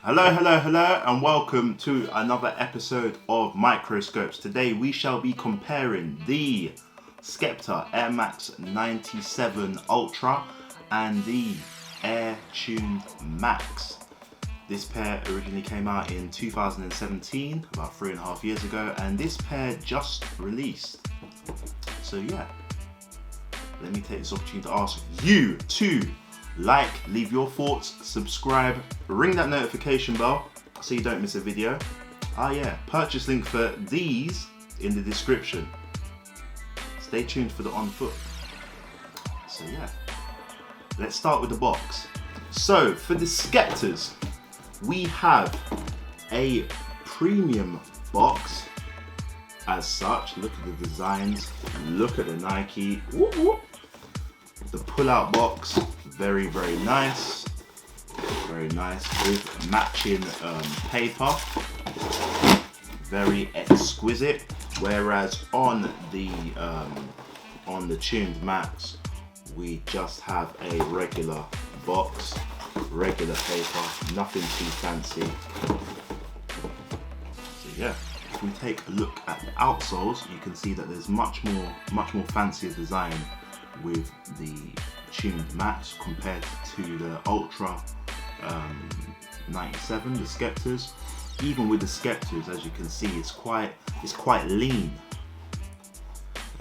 Hello, and welcome to another episode of MicroSchopes. Today we shall be comparing the Skepta Air Max 97 Ultra and the Air Tuned Max. This pair originally came out in 2017, about 3.5 years ago, and this pair just released. So yeah, let me take this opportunity to ask you to like, leave your thoughts, subscribe, ring that notification bell so you don't miss a video. Purchase link for these in the description. Stay tuned for the on foot. So yeah, let's start with the box. So for the Skeptas, we have a premium box as such. Look at the designs, look at the Nike. Whoop, whoop. The pull-out box, very nice. Very nice with matching paper. Very exquisite. Whereas on the Tuned Max, we just have a regular box, regular paper, nothing too fancy. So yeah, if we take a look at the outsoles, you can see that there's much more fancier design with the Tuned Max compared to the Ultra 97, the Skeptas. Even with the Skeptas, as you can see, it's quite lean.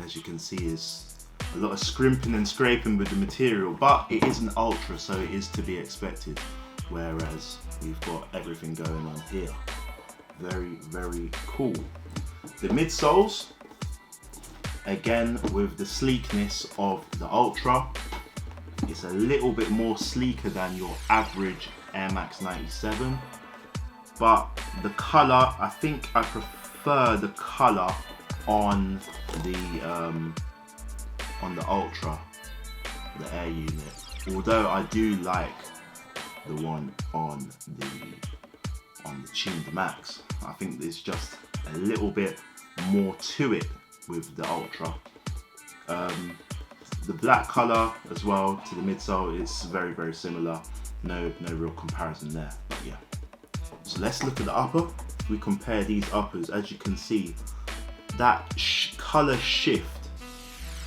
As you can see, is a lot of scrimping and scraping with the material, but it is an Ultra, so it is to be expected. Whereas we've got everything going on here. Very cool. The midsoles, again with the sleekness of the Ultra, it's a little bit more sleeker than your average Air Max 97, but the color, I think I prefer the color on the Ultra, the Air unit, although I do like the one on the Tuned Max. I think there's just a little bit more to it with the Ultra. The black color as well to the midsole is very similar. No real comparison there, but yeah. So let's look at the upper. If we compare these uppers, as you can see, that color shift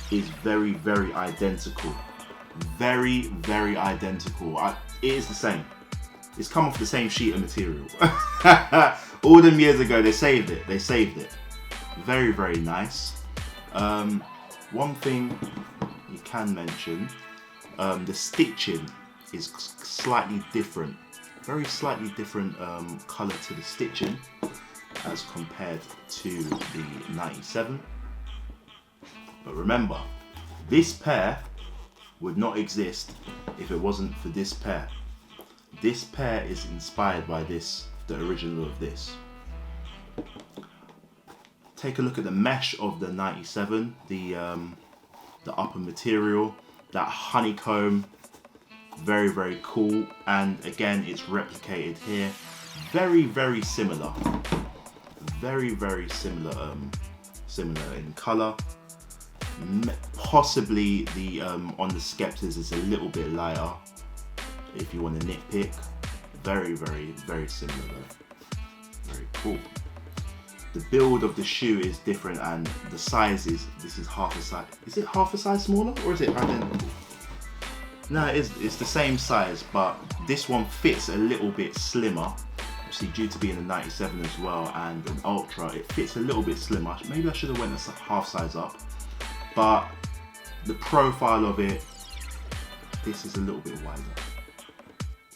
is very identical. Very identical. It is the same. It's come off the same sheet of material. All them years ago, they saved it. Very nice. One thing you can mention, the stitching is slightly different. Very slightly different color to the stitching as compared to the 97. But remember, this pair would not exist if it wasn't for this pair. This pair is inspired by this, the original of this. Take a look at the mesh of the 97, the upper material, that honeycomb, very cool, and again it's replicated here. Very similar. Very similar in color. Possibly the on the Skeptas is a little bit lighter if you want to nitpick. Very similar though. Very cool. The build of the shoe is different, and the sizes, this is half a size. Is it half a size smaller, or is it identical? No, it's the same size, but this one fits a little bit slimmer. Obviously due to being a 97 as well and an Ultra, it fits a little bit slimmer. Maybe I should have went a half size up, but the profile of it, this is a little bit wider,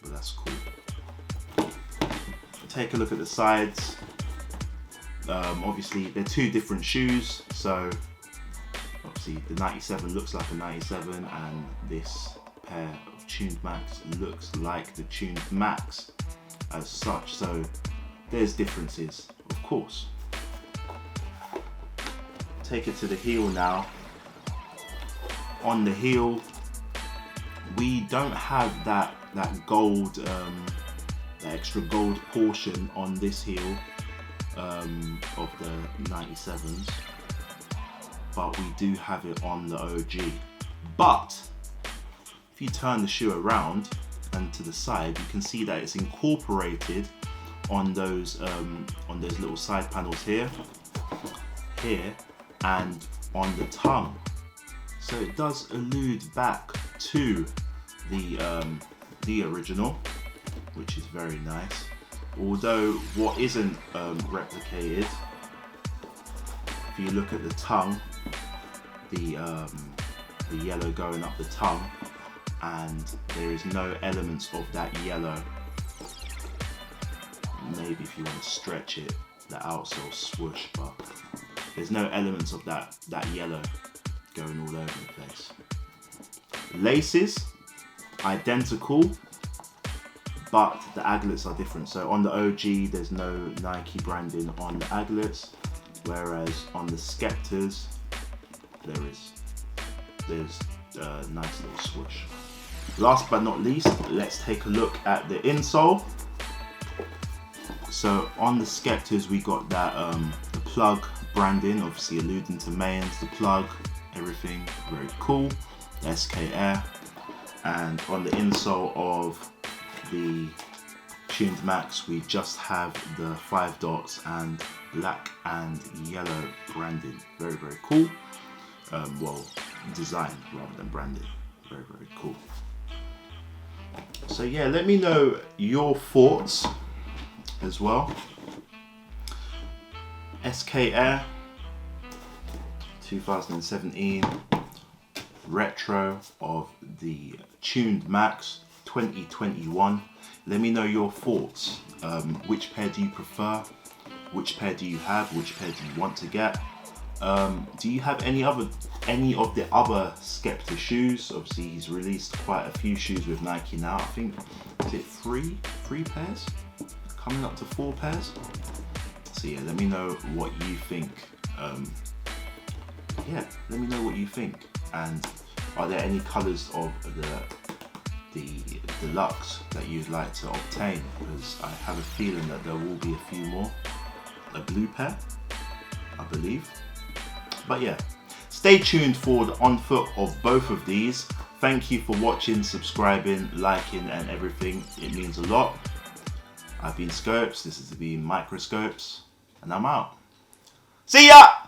but that's cool. Take a look at the sides. Obviously they're two different shoes, so obviously the 97 looks like a 97 and this pair of Tuned Max looks like the Tuned Max as such, so there's differences, of course. Take it to the heel now. On the heel, we don't have that gold, the extra gold portion on this heel of the 97s, but we do have it on the OG. But if you turn the shoe around and to the side, you can see that it's incorporated on those little side panels here, and on the tongue. So it does allude back to the original, which is very nice. Although what isn't replicated, if you look at the tongue, the yellow going up the tongue, and there is no elements of that yellow. Maybe if you want to stretch it, the outsole swoosh, but there's no elements of that yellow going all over the place. Laces, identical, but the aglets are different. So on the OG, there's no Nike branding on the aglets, whereas on the Skeptas, there's a nice little swoosh. Last but not least, let's take a look at the insole. So on the Skeptas, we got that the plug branding, obviously alluding to Mayans, the plug, everything very cool. SK Air. And on the insole of the Tuned Max, we just have the 5 dots and black and yellow branding. Very, very cool. Well, designed rather than branded. Very, very cool. So yeah, let me know your thoughts as well. SK Air 2017 retro of the Tuned Max 2021. Let me know your thoughts. Which pair do you prefer? Which pair do you have? Which pair do you want to get? Do you have any of the other Skepta shoes? Obviously he's released quite a few shoes with Nike now. I think, is it three pairs? Coming up to 4 pairs. So yeah, let me know what you think. Yeah, let me know what you think. And are there any colours of the deluxe that you'd like to obtain? Because I have a feeling that there will be a few more. A blue pair, I believe. But yeah, stay tuned for the on foot of both of these. Thank you for watching, subscribing, liking and everything. It means a lot. I've been Scopes, this has been MicroSchopes, and I'm out. See ya!